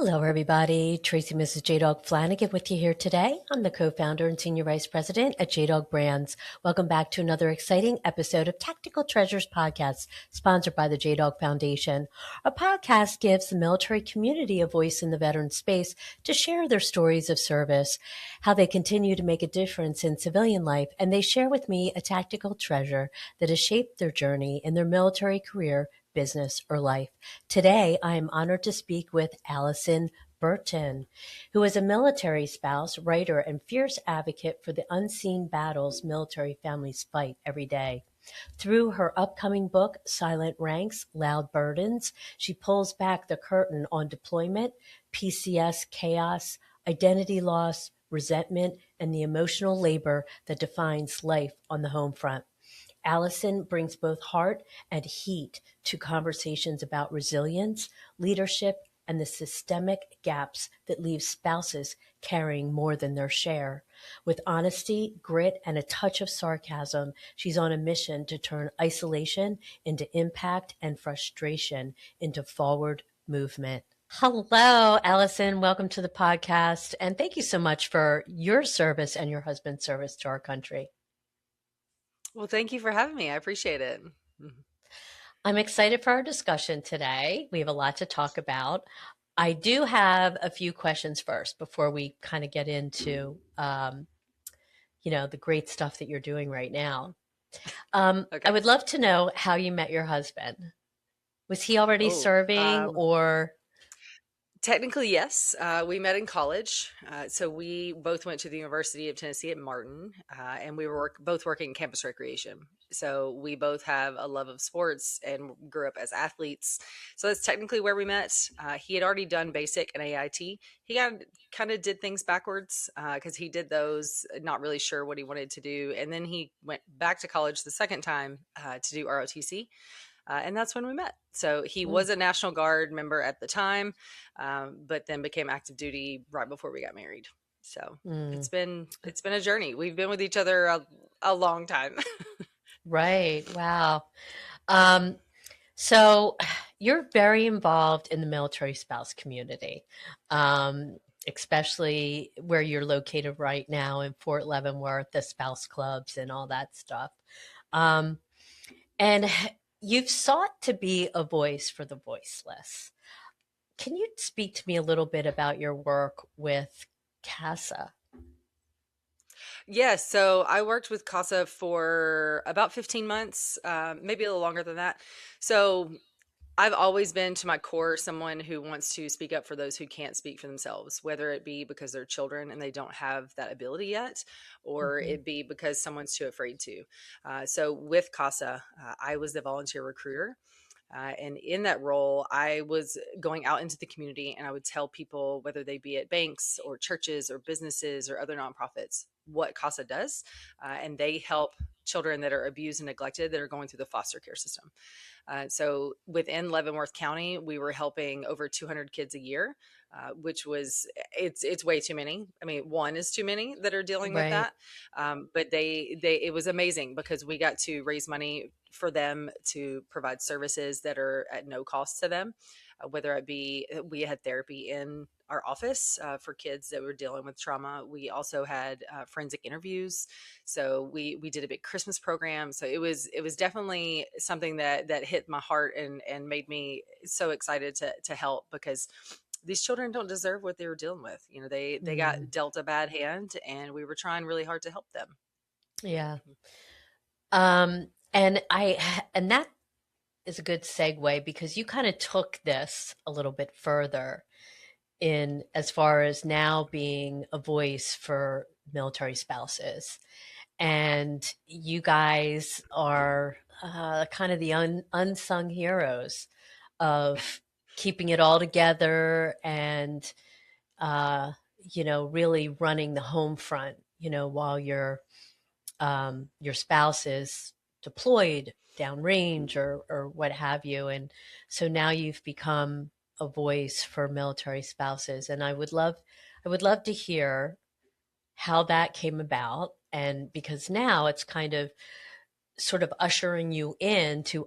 Hello, everybody. Tracy, Mrs. JDog Flanagan with you here today. I'm the co-founder and senior vice president at JDog Brands. Welcome back to another exciting episode of Tactical Treasures podcast, sponsored by the JDog Foundation. Our podcast gives the military community a voice in the veteran space to share their stories of service, how they continue to make a difference in civilian life, and they share with me a tactical treasure that has shaped their journey in their military career, business, or life. Today, I am honored to speak with Allison Burton, who is a military spouse, writer, and fierce advocate for the unseen battles military families fight every day. Through her upcoming book, Silent Ranks, Loud Burdens, she pulls back the curtain on deployment, PCS chaos, identity loss, resentment, and the emotional labor that defines life on the home front. Allison brings both heart and heat to conversations about resilience, leadership, and the systemic gaps that leave spouses carrying more than their share. With honesty, grit, and a touch of sarcasm, she's on a mission to turn isolation into impact and frustration into forward movement. Hello, Allison. Welcome to the podcast. And thank you so much for your service and your husband's service to our country. Well, thank you for having me. I appreciate it. I'm excited for our discussion today. We have a lot to talk about. I do have a few questions first before we kind of get into, the great stuff that you're doing right now. I Okay. would love to know how you met your husband. Was he already Oh, serving or? technically, yes. We met in college. So we both went to the University of Tennessee at Martin, and we were both working in campus recreation. So we both have a love of sports and grew up as athletes. So that's technically where we met. He had already done basic and AIT. He kind of did things backwards because he did those, not really sure what he wanted to do. And then he went back to college the second time to do ROTC. And that's when we met. So he was a National Guard member at the time, but then became active duty right before we got married. So it's been a journey. We've been with each other a long time. Right. Wow. So you're very involved in the military spouse community, especially where you're located right now in Fort Leavenworth, the spouse clubs and all that stuff. And you've sought to be a voice for the voiceless. Can you speak to me a little bit about your work with CASA? Yes. So I worked with CASA for about 15 months, maybe a little longer than that. So I've always been to my core someone who wants to speak up for those who can't speak for themselves, whether it be because they're children and they don't have that ability yet, or it be because someone's too afraid to. So with CASA, I was the volunteer recruiter. And in that role, I was going out into the community and I would tell people, whether they be at banks or churches or businesses or other nonprofits, what CASA does. And they help children that are abused and neglected that are going through the foster care system. So within Leavenworth County, we were helping over 200 kids a year, which was, it's way too many. I mean, one is too many that are dealing with Right. that. But it was amazing because we got to raise money for them to provide services that are at no cost to them, whether it be, we had therapy in our office for kids that were dealing with trauma. We also had forensic interviews. So we did a big Christmas program. So it was definitely something that hit my heart and made me so excited to help, because these children don't deserve what they were dealing with. You know, they got dealt a bad hand and we were trying really hard to help them. Yeah. And that is a good segue because you kind of took this a little bit further in as far as now being a voice for military spouses. And you guys are kind of the unsung heroes of keeping it all together and, really running the home front, while your spouse is deployed downrange or what have you. And so now you've become a voice for military spouses. And I would love to hear how that came about. And because now it's kind of sort of ushering you in to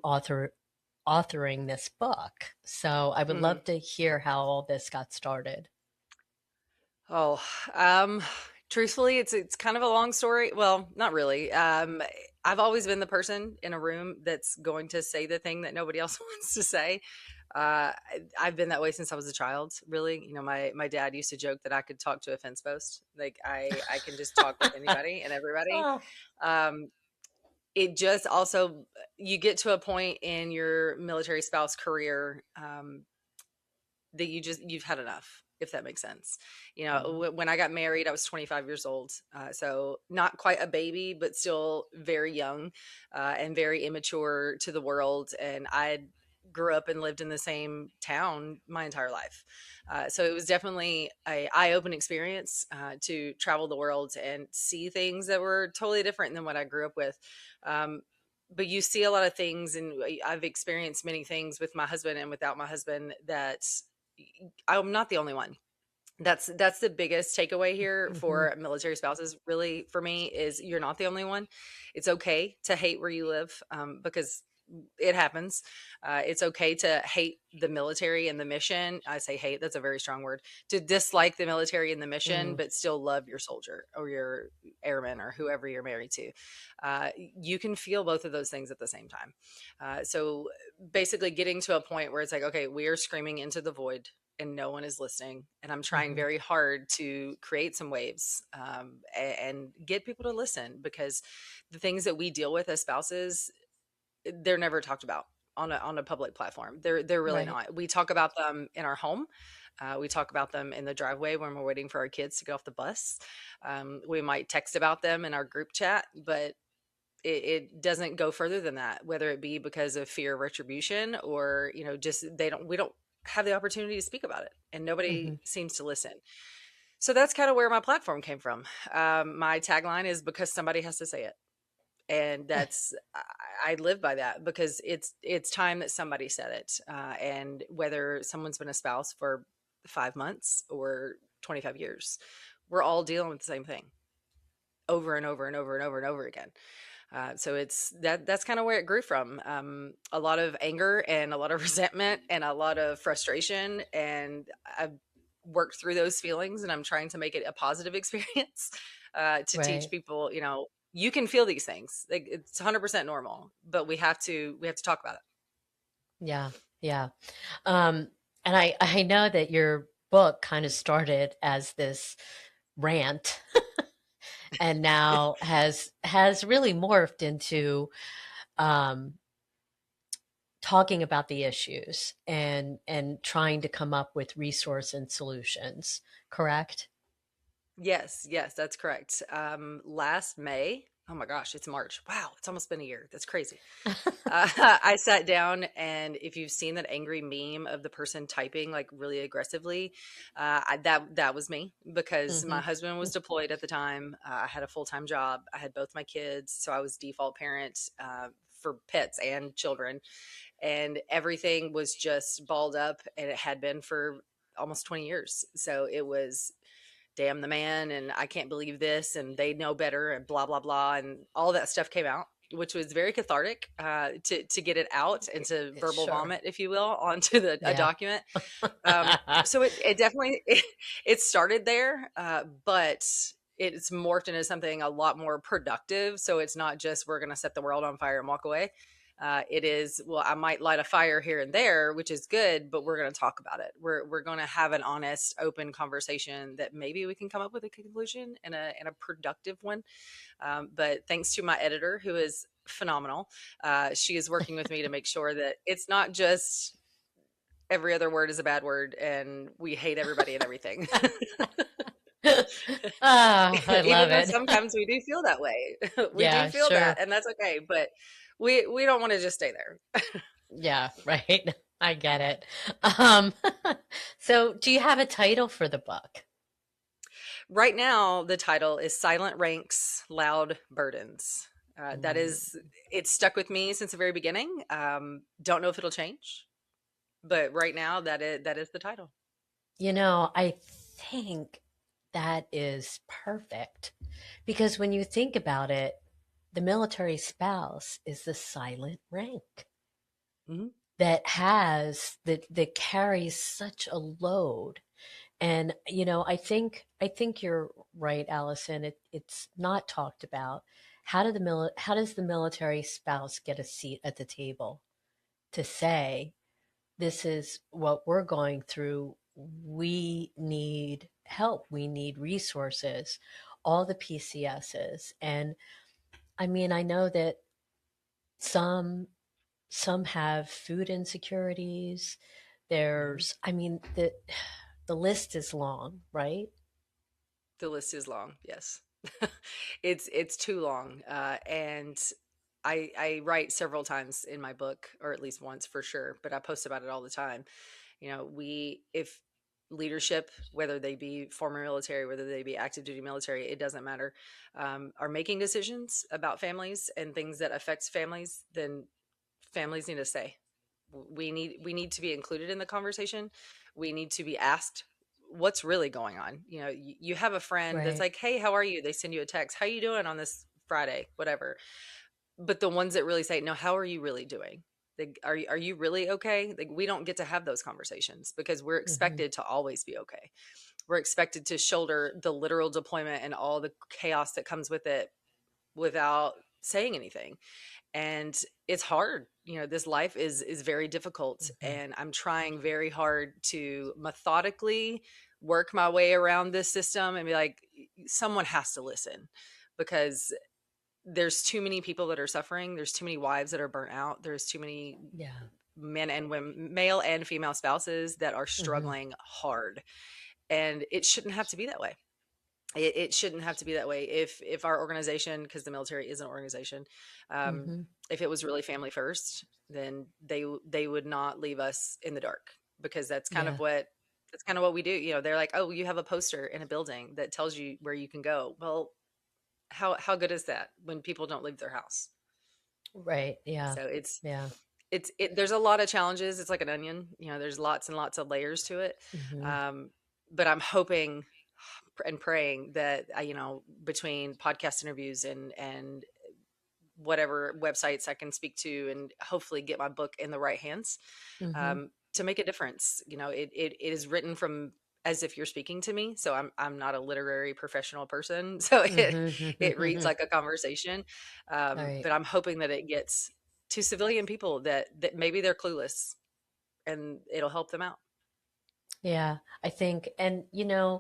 authoring this book. So I would Mhm. love to hear how all this got started. Oh, um, truthfully, it's kind of a long story. Well, not really. I've always been the person in a room that's going to say the thing that nobody else wants to say. I've been that way since I was a child, really. My dad used to joke that I could talk to a fence post. Like I can just talk with anybody and everybody. Oh. Um, it just also you get to a point in your military spouse career, that you've had enough, if that makes sense. Mhm. When I got married, I was 25 years old, so not quite a baby, but still very young, and very immature to the world. And I grew up and lived in the same town my entire life, so it was definitely a eye-opening experience, to travel the world and see things that were totally different than what I grew up with. um, but you see a lot of things, and I've experienced many things with my husband and without my husband that I'm not the only one. That's the biggest takeaway here Mhm. for military spouses, really, for me, is you're not the only one. It's okay to hate where you live, because it happens. It's okay to hate the military and the mission. I say hate, that's a very strong word. To dislike the military and the mission, Mm. but still love your soldier or your airman or whoever you're married to. You can feel both of those things at the same time. So basically, getting to a point where it's like, okay, we are screaming into the void and no one is listening. And I'm trying Mhm. very hard to create some waves, and get people to listen, because the things that we deal with as spouses, they're never talked about on a public platform. They're really Right. not. We talk about them in our home. We talk about them in the driveway when we're waiting for our kids to get off the bus. We might text about them in our group chat, but it doesn't go further than that, whether it be because of fear of retribution or, just we don't have the opportunity to speak about it, and nobody Mhm. seems to listen. So that's kind of where my platform came from. My tagline is because somebody has to say it. And I live by that, because it's time that somebody said it. And whether someone's been a spouse for 5 months or 25 years, we're all dealing with the same thing over and over and over and over and over again. So that's kind of where it grew from. A lot of anger and a lot of resentment and a lot of frustration. And I've worked through those feelings, and I'm trying to make it a positive experience, to teach Right. people, you can feel these things. Like, it's 100% normal, but we have to talk about it. Yeah. Yeah. Um, and I know that your book kind of started as this rant and now has really morphed into um, talking about the issues and trying to come up with resource and solutions. Correct? Yes, yes, that's correct. Last May, oh my gosh, it's March. Wow, it's almost been a year. That's crazy. I sat down, and if you've seen that angry meme of the person typing like really aggressively, that was me, because my Hmm. husband was deployed at the time. I had a full time job. I had both my kids, so I was default parent, for pets and children, and everything was just balled up, and it had been for almost 20 years. So it was damn the man, and I can't believe this, and they know better, and blah blah blah, and all that stuff came out, which was very cathartic, to get it out and to verbal Sure. vomit, if you will, onto a Yeah. document. So it definitely it started there, but it's morphed into something a lot more productive. So it's not just we're going to set the world on fire and walk away. It is, well, I might light a fire here and there, which is good, but we're going to talk about it. We're going to have an honest, open conversation that maybe we can come up with a conclusion, and a productive one. But thanks to my editor, who is phenomenal, she is working with me to make sure that it's not just every other word is a bad word and we hate everybody and everything. Ah, I Even love though it. sometimes we do feel that way. We do Yeah, feel that, sure. and that's okay, but we don't want to just stay there. Yeah, right. I get it. Um, so do you have a title for the book? Right now, the title is Silent Ranks, Loud Burdens. That Mm. is, it's stuck with me since the very beginning. Don't know if it'll change, but right now that is the title. I think that is perfect because when you think about it, the military spouse is the silent rank. Mhm. that carries such a load. And I think you're right, Allison. It's not talked about. How does the military spouse get a seat at the table to say, this is what we're going through. We need help. We need resources, all the PCSs. And I mean, I know that some some have food insecurities. Mhm. I mean, the list is long, right? The list is long, yes. It's too long, and I write several times in my book, or at least once for sure, but I post about it all the time. We if leadership, whether they be former military, whether they be active duty military, it doesn't matter, are making decisions about families and things that affects families, then families need to say. We need to be included in the conversation. We need to be asked what's really going on. You have a friend that's Right. like, hey, how are you? They send you a text, how you doing on this Friday, whatever. But the ones that really say, no, how are you really doing? Like, are you really okay? Like, we don't get to have those conversations because we're Hmm. expected to always be okay. We're expected to shoulder the literal deployment and all the chaos that comes with it without saying anything. And it's hard. This life is very difficult, Hmm. and I'm trying very hard to methodically work my way around this system and be like, someone has to listen, because there's too many people that are suffering. There's too many wives that are burnt out. There's too many Yeah. men and women, male and female spouses, that are Hmm. struggling hard. And it shouldn't have to be that way. It shouldn't have to be that way. If our organization, because the military is an organization, um, Hmm. if it was really family first, then they would not leave us in the dark, because Yeah. that's kind of what we do. They're like, oh, you have a poster in a building that tells you where you can go. Well, how good is that when people don't leave their house? Right. Yeah. So Yeah. there's a lot of challenges. It's like an onion. There's lots and lots of layers to it. Hmm. Um, but I'm hoping and praying that between podcast interviews and whatever websites I can speak to, and hopefully get my book in the right hands, Hmm. to make a difference. It is written from as if you're speaking to me, so I'm not a literary professional person, so it reads Hmm. like a conversation. All right. But I'm hoping that it gets to civilian people that maybe they're clueless, and it'll help them out. Yeah. I think, and I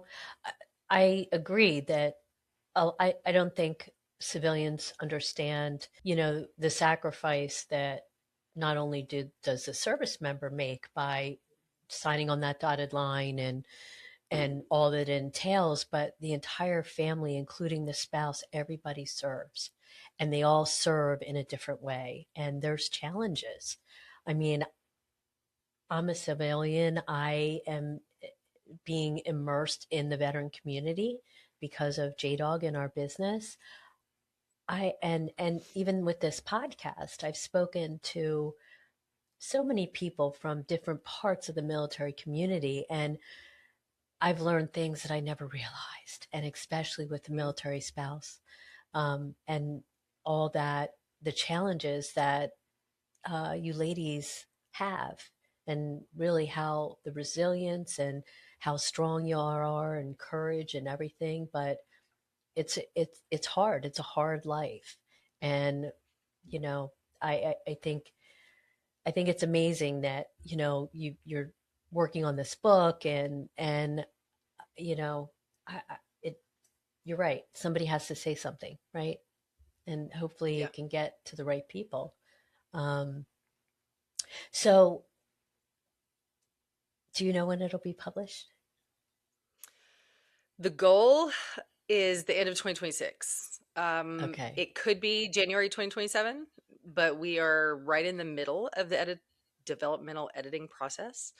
I agree that I don't think civilians understand, the sacrifice that not only does the service member make by signing on that dotted line and all that it entails, but the entire family, including the spouse, everybody serves. And they all serve in a different way. And there's challenges. I mean, I'm a civilian. I am being immersed in the veteran community because of JDog in our business. And even with this podcast, I've spoken to so many people from different parts of the military community, and I've learned things that I never realized, and especially with the Mhm. military spouse, and all that, the challenges that you ladies have, and really how the resilience and how strong you are and courage and everything. But it's hard. It's a hard life, and you know, I think it's amazing that you're working on this book, and you know, it. You're right. Somebody has to say something, right? And hopefully Yeah. it can get to the right people. Um, so, do you know when it'll be published? The goal is the end of 2026. Okay. It could be January 2027, but we are right in the middle of the developmental editing process.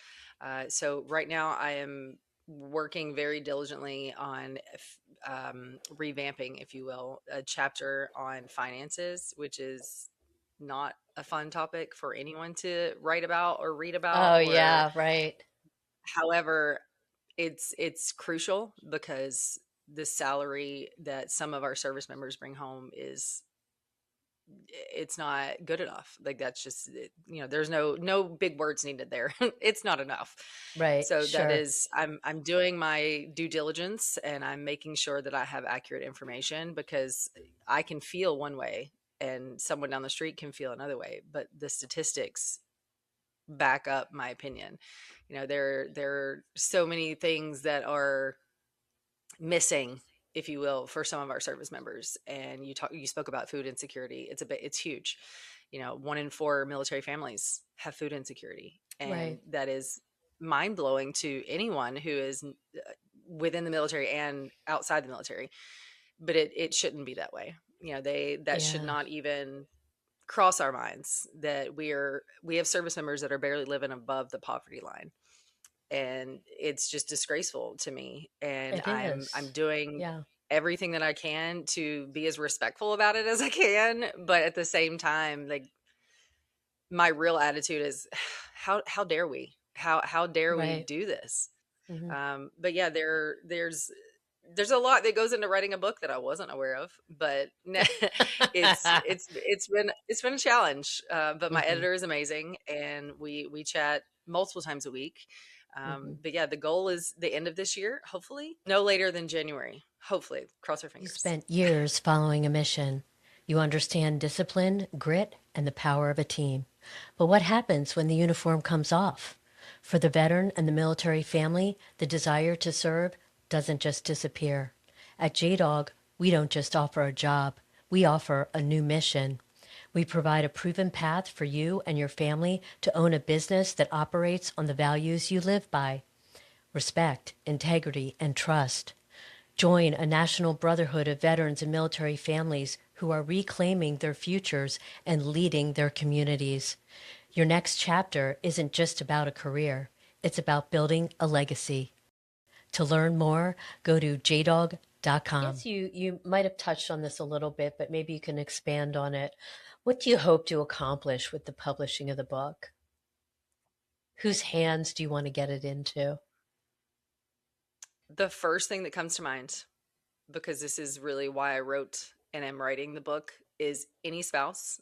So right now I am working very diligently on revamping, if you will, a chapter on finances, which is not a fun topic for anyone to write about or read about, Oh or yeah, right. however, it's crucial, because the salary that some of our service members bring home is it's not good enough. Like that's just, there's no big words needed there. It's not enough. Right. So that Sure. is, I'm doing my due diligence, and I'm making sure that I have accurate information, because I can feel one way and someone down the street can feel another way, but the statistics back up my opinion. There are so many things that are missing, if you will, for some of our service members. And you spoke about food insecurity. It's huge. 1 in 4 military families have food insecurity, and Right. that is mind blowing to anyone who is within the military and outside the military. But it shouldn't be that way. That should Yeah. not even cross our minds, that we have service members that are barely living above the poverty line, and it's just disgraceful to me. And It I'm is. doing Yeah. everything that I can to be as respectful about it as I can, but at the same time, like, my real attitude is, how dare we, how dare we Right. do this? Hmm. But yeah, there's a lot that goes into writing a book that I wasn't aware of, but it's been a challenge. But my Hmm. editor is amazing, and we chat multiple times a week. Hmm. But yeah, the goal is the end of this year, hopefully, no later than January. Hopefully, cross our You fingers. spent years following a mission. You understand discipline, grit, and the power of a team. But what happens when the uniform comes off? For the veteran and the military family, the desire to serve doesn't just disappear. At JDog, we don't just offer a job, we offer a new mission. We provide a proven path for you and your family to own a business that operates on the values you live by: respect, integrity, and trust. Join a national brotherhood of veterans and military families who are reclaiming their futures and leading their communities. Your next chapter isn't just about a career, it's about building a legacy. To learn more, go to jdog.com. Yes, you might have touched on this a little bit, but maybe you can expand on it. What do you hope to accomplish with the publishing of the book? Whose hands do you want to get it into? The first thing that comes to mind, because this is really why I wrote and am writing the book, is any spouse,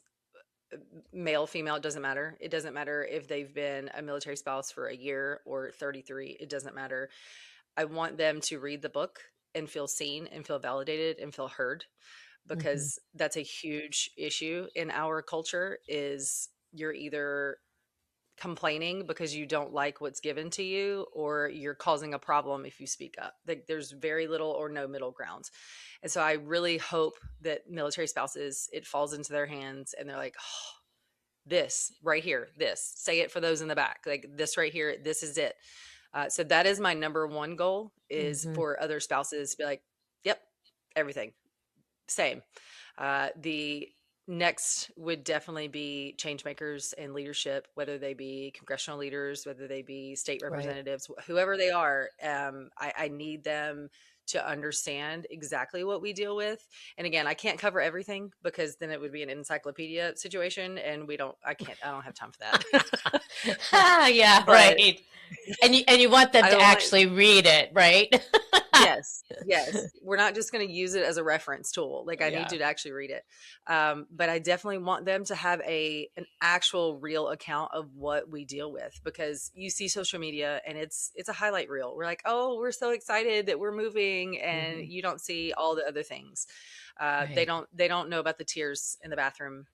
male, female, it doesn't matter. It doesn't matter if they've been a military spouse for a year or 33. It doesn't matter. I want them to read the book and feel seen and feel validated and feel heard, Hmm. because that's a huge issue in our culture. Is you're either complaining because you don't like what's given to you, or you're causing a problem if you speak up. Like, there's very little or no middle ground. And so I really hope that military spouses, it falls into their hands and they're like, oh, this right here, this, say it for those in the back, like this right here, this is it. So that is my number one goal, is Hmm. for other spouses to be like, yep, everything same. The next would definitely be change makers and leadership, whether they be congressional leaders, whether they be state Right. representatives, whoever they are. I need them to understand exactly what we deal with. And again, I can't cover everything, because then it would be an encyclopedia situation, and I don't have time for that. Yeah, But right. And you want them I to want actually read it, right? Yes, yes. We're not just going to use it as a reference tool. Like, I need Yeah. you to actually read it. But I definitely want them to have an actual real account of what we deal with, because you see social media and it's a highlight reel. We're like, oh, we're so excited that we're moving, and Hmm. you don't see all the other things. They Right. don't know about the tears in the bathroom.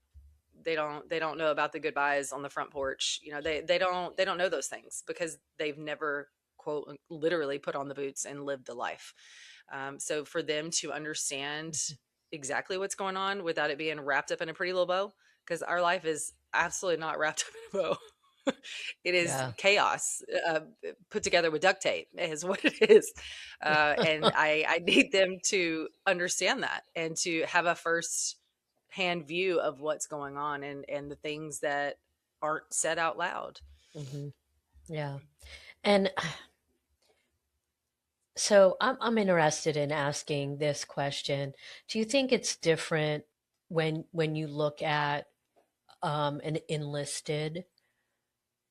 They don't know about the goodbyes on the front porch. They don't know those things, because they've never, quote, literally put on the boots and lived the life. So for them to understand Hmm. exactly what's going on without it being wrapped up in a pretty little bow, because our life is absolutely not wrapped up in a bow. It is Yeah. chaos, put together with duct tape, is what it is. And I need them to understand that, and to have a first hand view of what's going on, and the things that aren't said out loud. Hmm. Yeah. And so I'm interested in asking this question. Do you think it's different when you look at an enlisted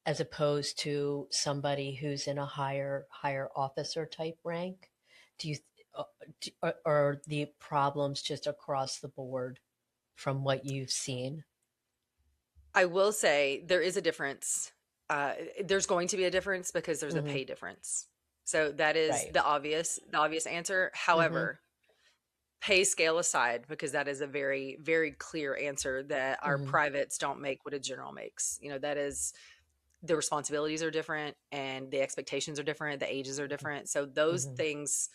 as opposed to somebody who's in a higher officer type rank? Do you uh, are the problems just across the board from what you've seen? I will say there is a difference. There's going to be a difference because there's a Hmm. pay difference. So that is Right. the obvious answer. Hmm. However, pay scale aside, because that is a very, very clear answer that our Hmm. privates don't make what a general makes. That is, the responsibilities are different and the expectations are different, the ages are different. So those Hmm. things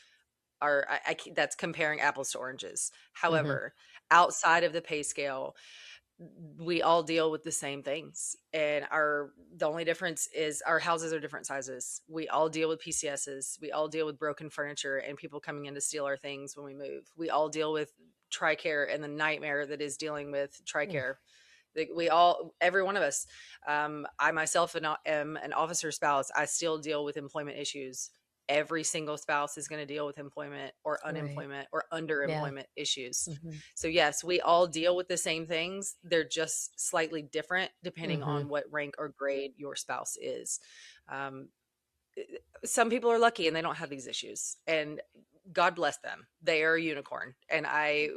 are, that's comparing apples to oranges. Hmm. However, outside of the pay scale, we all deal with the same things, and the only difference is our houses are different sizes. We all deal with PCSs, we all deal with broken furniture and people coming in to steal our things when we move. We all deal with TRICARE and the nightmare that is dealing with TRICARE. Like, we all, every one of us, I myself am an officer spouse. I still deal with employment issues. Every single spouse is going to deal with employment or Right. unemployment or Yeah. underemployment issues. Hmm. So yes, we all deal with the same things. They're just slightly different depending Hmm. on what rank or grade your spouse is. Um, some people are lucky and they don't have these issues, and God bless them. They are a unicorn, and I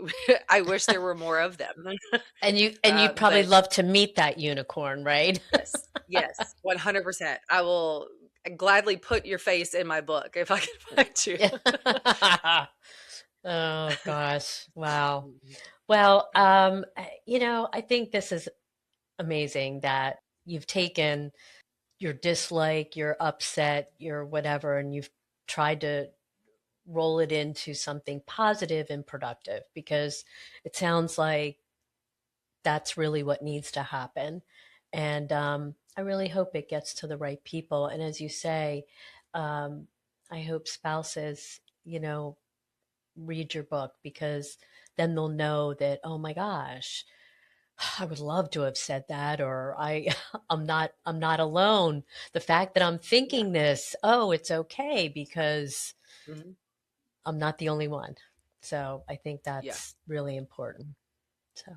I wish there were more of them. And you'd probably But love to meet that unicorn, right? yes, yes, 100%. I will gladly put your face in my book if I can find you. Oh gosh. Wow. Well, I think this is amazing that you've taken your dislike, your upset, your whatever, and you've tried to roll it into something positive and productive, because it sounds like that's really what needs to happen. And I really hope it gets to the right people. And as you say, um, I hope spouses, read your book, because then they'll know that, oh my gosh, I would love to have said that, or I'm not alone. The fact that I'm Yeah. thinking this, oh, it's okay, because Mhm. I'm not the only one. So I think Yeah. that's really important. So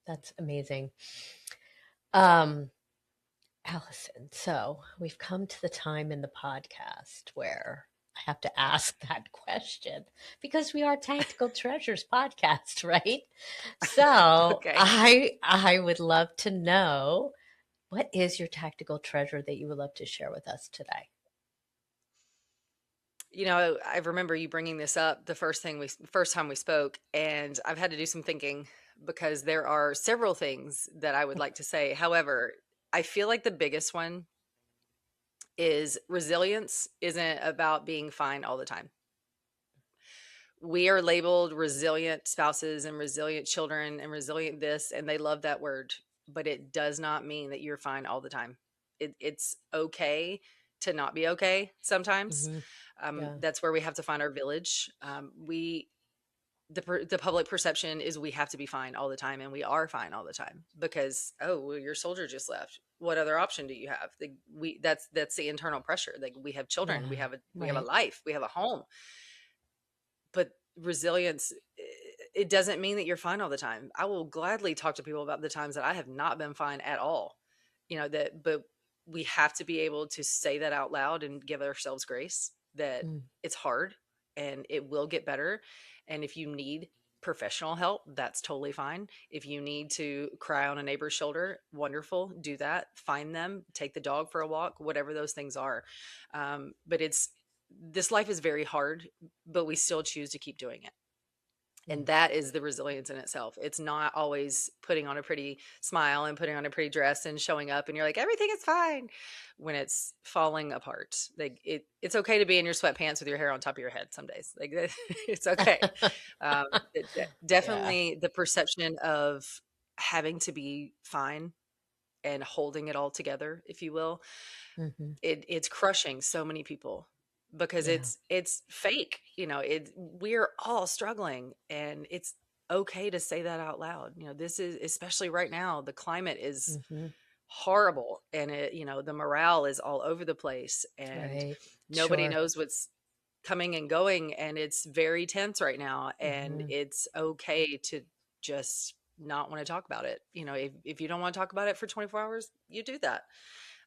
that's amazing. Um, Allison, so we've come to the time in the podcast where I have to ask that question, because we are Tactical Treasures podcast, right? So Okay. I would love to know, what is your tactical treasure that you would love to share with us today? I remember you bringing this up the first time we spoke, and I've had to do some thinking because there are several things that I would like to say. However, I feel like the biggest one is resilience isn't about being fine all the time. We are labeled resilient spouses and resilient children and resilient this, and they love that word, but it does not mean that you're fine all the time. It's okay to not be okay sometimes. Hmm. Yeah. That's where we have to find our village. The public perception is we have to be fine all the time, and we are fine all the time because, oh well, your soldier just left. What other option do you have? That's the internal pressure. Like, we have children, Yeah. we have a Right. life, we have a home. But resilience, it doesn't mean that you're fine all the time. I will gladly talk to people about the times that I have not been fine at all. But we have to be able to say that out loud and give ourselves grace that Mm. it's hard and it will get better. And if you need professional help, that's totally fine. If you need to cry on a neighbor's shoulder, wonderful, do that. Find them, take the dog for a walk, whatever those things are. But this life is very hard, but we still choose to keep doing it. And Mm. that is the resilience in itself. It's not always putting on a pretty smile and putting on a pretty dress and showing up and you're like, everything is fine, when it's falling apart. Like, it's okay to be in your sweatpants with your hair on top of your head some days. Like, it's okay. Um, Yeah. Definitely the perception of having to be fine and holding it all together, if you will, Hmm. it's crushing so many people because Yeah. it's fake. We're all struggling, and it's okay to say that out loud. This is, especially right now, the climate is Hmm. horrible, and the morale is all over the place, and Right. nobody Sure. knows what's coming and going, and it's very tense right now, and Hmm. it's okay to just not want to talk about it. If you don't want to talk about it for 24 hours, you do that.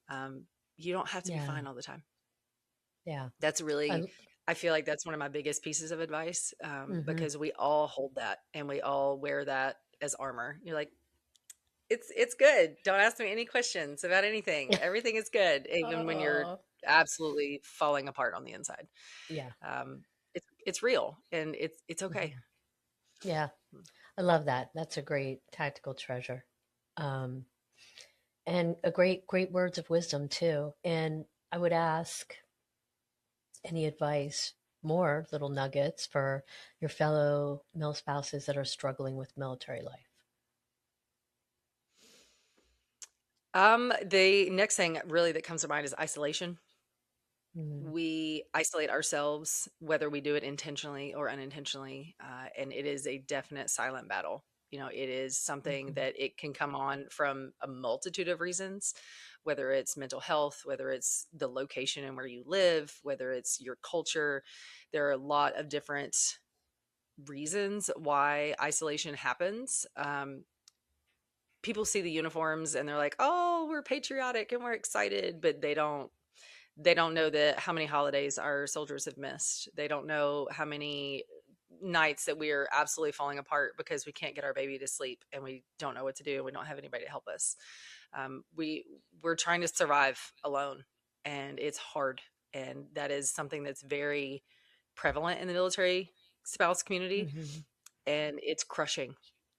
um, you don't have to be Yeah. fine all the time. Yeah. That's I really, I feel like that's one of my biggest pieces of advice, Mm-hmm. because we all hold that and we all wear that as armor. You're like, it's good. Don't ask me any questions about anything. Everything is good, even when you're Oh, absolutely falling apart on the inside. yeah. It's real and it's okay. Hmm. Yeah. I love that. That's a great tactical treasure. Um, and a great words of wisdom too. And I would ask any advice, more little nuggets for your fellow mil spouses that are struggling with military life. The next thing really that comes to mind is isolation. Mm, We isolate ourselves, whether we do it intentionally or unintentionally, and it is a definite silent battle. It is something mhm, that it can come on from a multitude of reasons, whether it's mental health, whether it's the location and where you live, whether it's your culture. There are a lot of different reasons why isolation happens. People see the uniforms and they're like, "Oh, we're patriotic and we're excited," but they don't know that how many holidays our soldiers have missed. They don't know how many nights that we are absolutely falling apart because we can't get our baby to sleep and we don't know what to do and we don't have anybody to help us. We're trying to survive alone, and it's hard. And that is something that's very prevalent in the military spouse community, mhm, and it's crushing.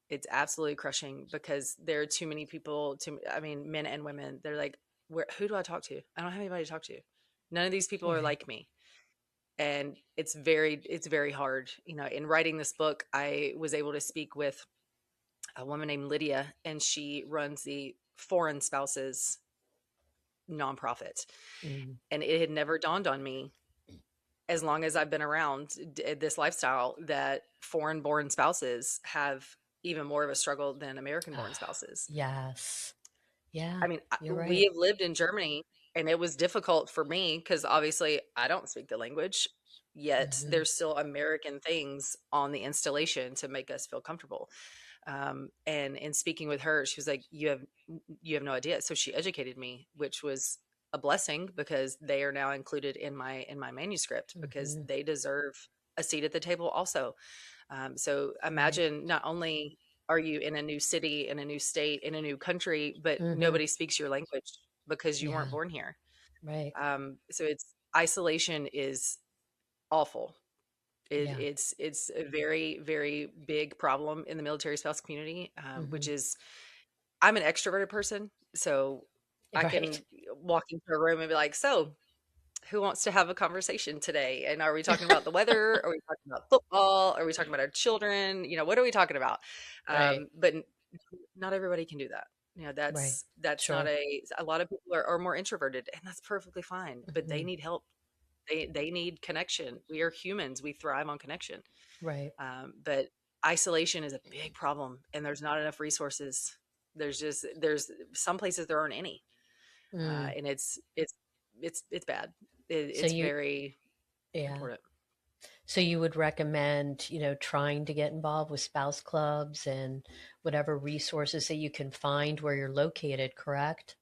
It's absolutely crushing because there are too many people, I mean, men and women. They're like, who do I talk to? I don't have anybody to talk to. None of these people are right. like me. And it's very hard. In writing this book, I was able to speak with a woman named Lydia, and she runs the Foreign Spouses nonprofit. Mm, And it had never dawned on me, as long as I've been around this lifestyle, that foreign born spouses have even more of a struggle than American born ah, spouses. yes. Yeah, I mean, you're we right. have lived in Germany, and it was difficult for me because obviously I don't speak the language, yet Hmm. there's still American things on the installation to make us feel comfortable. And in speaking with her, she was like, "You have no idea." So she educated me, which was a blessing because they are now included in my manuscript because Hmm. they deserve a seat at the table also. So Right. imagine, not only are you in a new city, in a new state, in a new country, but Hmm. nobody speaks your language because you weren't Yeah, born here. right. So it's isolation is awful. It, Yeah. it's a very, very big problem in the military spouse community, which Hmm. is, I'm an extroverted person, so I Right. can walk into a room and be like, "So, who wants to have a conversation today? And are we talking about the weather? Are we talking about football? Are we talking about our children? What are we talking about?" Right. But not everybody can do that. Right. That's not Sure. a lot of people are more introverted, and that's perfectly fine. But they Hmm. need help. They need connection. We are humans. We thrive on connection. Right. But isolation is a big problem, and there's not enough resources. There's some places there aren't any, Mm. and it's bad. So It's you, very yeah. important. So you would recommend, trying to get involved with spouse clubs and whatever resources that you can find where you're located, correct?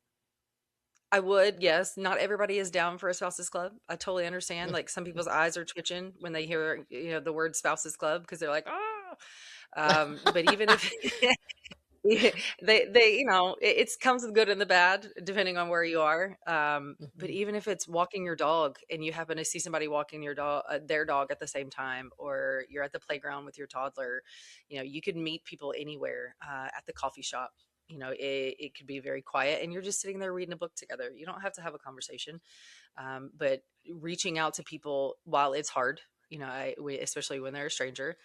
I would, yes. Not everybody is down for a spouses club. I totally understand. Like, some people's eyes are twitching when they hear, the word spouses club because they're like, "Oh." But even if they, it comes with good and the bad depending on where you are. But Mhm, even if it's walking your dog and you happen to see somebody walking their dog at the same time, or you're at the playground with your toddler, you could meet people anywhere, at the coffee shop. It could be very quiet and you're just sitting there reading a book together. You don't have to have a conversation. But reaching out to people while it's hard, especially when they're a stranger,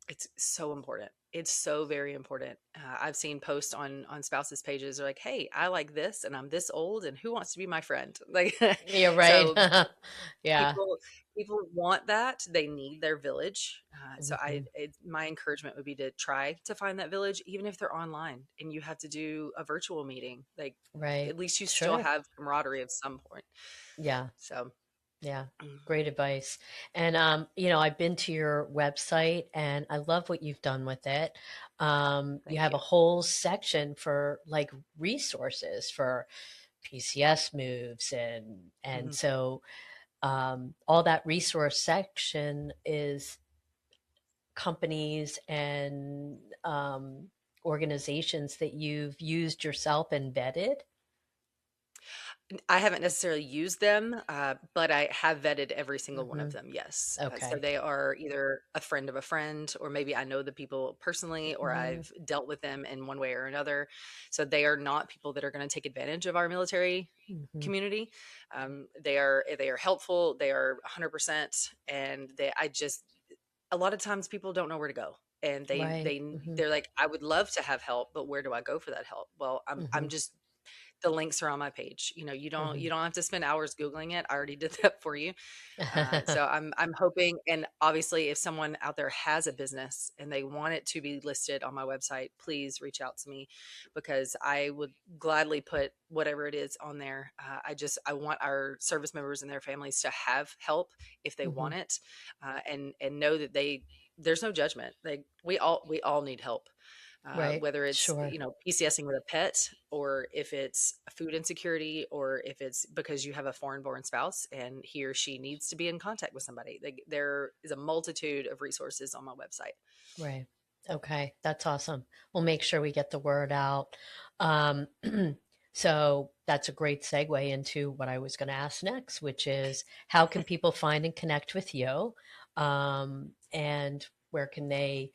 it's so important. It's so very important. I've seen posts on spouses pages are like, "Hey, I like this and I'm this old and who wants to be my friend?" Like, yeah, right. so Yeah. people want that. They need their village. So Mhm, my encouragement would be to try to find that village, even if they're online and you have to do a virtual meeting. Like, right. at least you still Sure. have camaraderie of some point. Yeah. So, Yeah. mm, Great advice. And I've been to your website and I love what you've done with it. You thank have a you. whole section for like resources for PCS moves and Mhm. so all that resource section is companies and organizations that you've used yourself and vetted. I haven't necessarily used them, but I have vetted every single one of Hmm. them, yes. So Okay. they are either a friend of a friend, or maybe I know the people personally, or Hmm. I've dealt with them in one way or another. So they are not people that are going to take advantage of our military Hmm. community. They are helpful. They are 100%, and I just, a lot of times people don't know where to go, and Right. Hmm. they're like, I would love to have help, but where do I go for that help? Well, I'm Hmm. just, the links are on my page. You Hmm. don't have to spend hours Googling it. I already did that for you. So I'm hoping, and obviously if someone out there has a business and they want it to be listed on my website, please reach out to me, because I would gladly put whatever it is on there. I want our service members and their families to have help if they Hmm. want it, and know that there's no judgment. We all need help, Right. whether it's, Sure. PCSing with a pet, or if it's food insecurity, or if it's because you have a foreign born spouse and he or she needs to be in contact with somebody. There is a multitude of resources on my website. Right. Okay. That's awesome. We'll make sure we get the word out. Um, so that's a great segue into what I was going to ask next, which is how can people find and connect with you? And where can they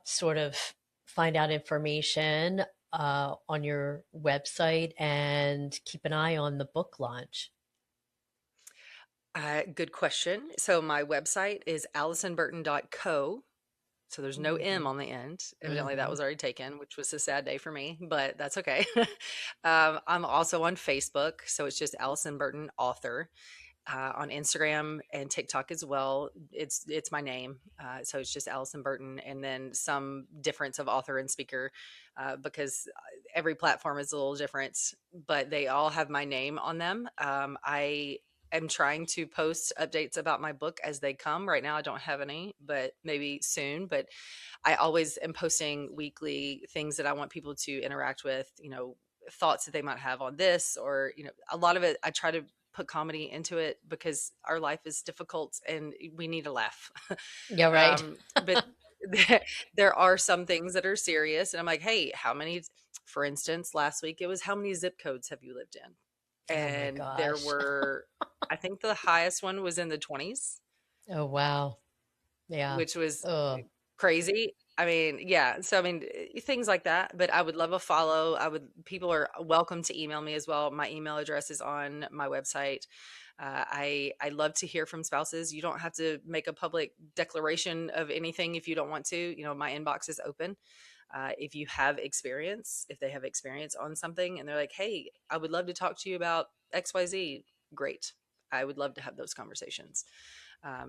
sort of find out information on your website and keep an eye on the book launch? Good question. So my website is allisonburton.co. So there's no M Hmm. on the end. Evidently that Hmm. was already taken, which was a sad day for me, but that's okay. I'm also on Facebook. So it's just Allison Burton author. On Instagram and TikTok as well. It's my name, so it's just Allison Burton, and then some difference of author and speaker, because every platform is a little different, but they all have my name on them. I am trying to post updates about my book as they come. Right now, I don't have any, but maybe soon. But I always am posting weekly things that I want people to interact with. Thoughts that they might have on this, or a lot of it. I try to put comedy into it because our life is difficult and we need a laugh. Yeah, right. But there are some things that are serious, and I'm like, hey, how many? For instance, last week it was, how many zip codes have you lived in? Oh my And there gosh. were, I think the highest one was in the 20s, Oh wow. Yeah. which was Oh. crazy. I mean, yeah. So I mean, things like that. But I would love a follow. People are welcome to email me as well. My email address is on my website. I love to hear from spouses. You don't have to make a public declaration of anything if you don't want to. My inbox is open. If you have experience, if they have experience on something and they're like, hey, I would love to talk to you about XYZ, great. I would love to have those conversations.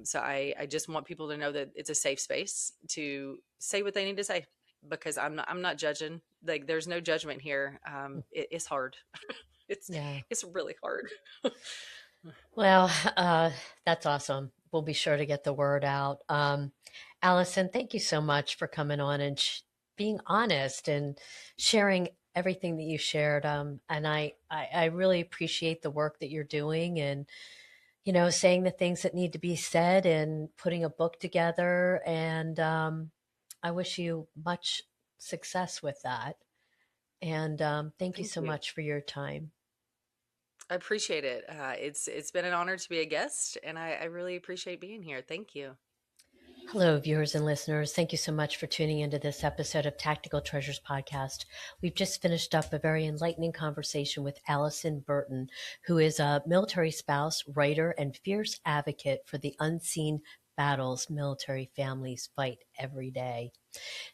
So I just want people to know that it's a safe space to say what they need to say, because I'm not judging. Like, there's no judgment here. It's hard. it's Yeah. it's really hard. Well, that's awesome. We'll be sure to get the word out. Allison, thank you so much for coming on and being honest and sharing everything that you shared. And I really appreciate the work that you're doing, and, saying the things that need to be said and putting a book together. And I wish you much success with that. And thank you Thank so you. much for your time. I appreciate it. It's been an honor to be a guest, and I really appreciate being here. Thank you. Hello, viewers and listeners. Thank you so much for tuning into this episode of Tactical Treasures Podcast. We've just finished up a very enlightening conversation with Allison Burton, who is a military spouse, writer, and fierce advocate for the unseen battles military families fight every day.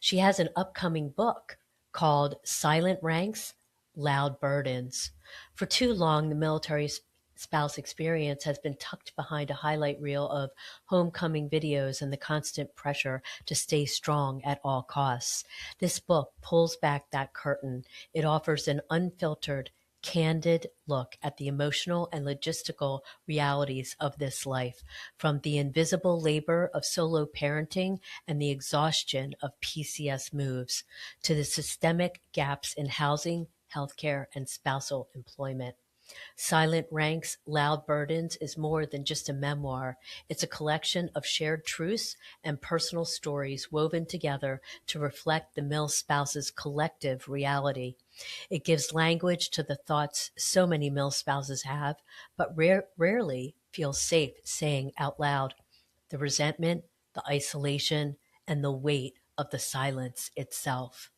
She has an upcoming book called Silent Ranks, Loud Burdens. For too long, the military spouse experience has been tucked behind a highlight reel of homecoming videos and the constant pressure to stay strong at all costs. This book pulls back that curtain. It offers an unfiltered, candid look at the emotional and logistical realities of this life, from the invisible labor of solo parenting and the exhaustion of PCS moves to the systemic gaps in housing, healthcare, and spousal employment. Silent Ranks, Loud Burdens is more than just a memoir. It's a collection of shared truths and personal stories woven together to reflect the mill spouse's collective reality. It gives language to the thoughts so many mill spouses have, but rarely feel safe saying out loud. The resentment, the isolation, and the weight of the silence itself.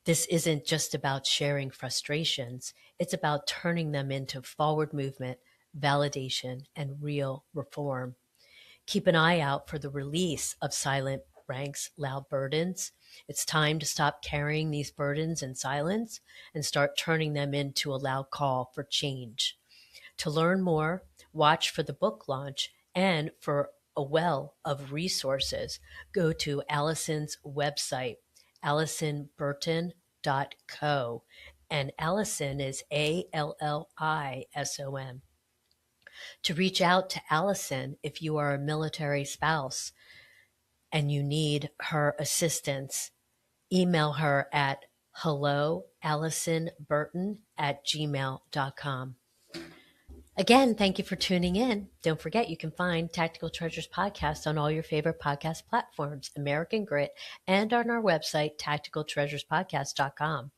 This isn't just about sharing frustrations, it's about turning them into forward movement, validation, and real reform. Keep an eye out for the release of Silent Ranks, Loud Burdens. It's time to stop carrying these burdens in silence and start turning them into a loud call for change. To learn more, watch for the book launch and for a well of resources, go to Allison's website, AllisonBurton.co. And Allison is Allison. To reach out to Allison if you are a military spouse and you need her assistance, email her at helloallisonburton@gmail.com. Again, thank you for tuning in. Don't forget, you can find Tactical Treasures Podcast on all your favorite podcast platforms, American Grit, and on our website, tacticaltreasurespodcast.com,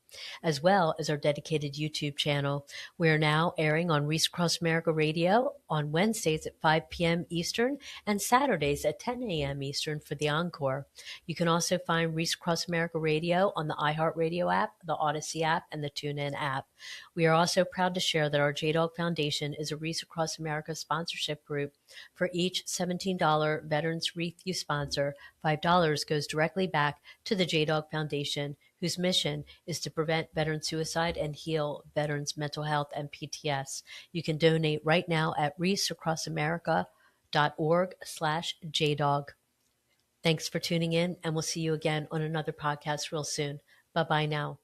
as well as our dedicated YouTube channel. We are now airing on Reese Across America Radio on Wednesdays at 5 p.m. Eastern and Saturdays at 10 a.m. Eastern for the encore. You can also find Reese Across America Radio on the iHeartRadio app, the Odyssey app, and the TuneIn app. We are also proud to share that our JDog Foundation is a Reese Across America sponsorship group. For each $17 Veterans Wreath you sponsor, $5 goes directly back to the JDog Foundation, whose mission is to prevent veteran suicide and heal veterans' mental health and PTS. You can donate right now at reaseacrossamerica.org/JDog. Thanks for tuning in, and we'll see you again on another podcast real soon. Bye-bye now.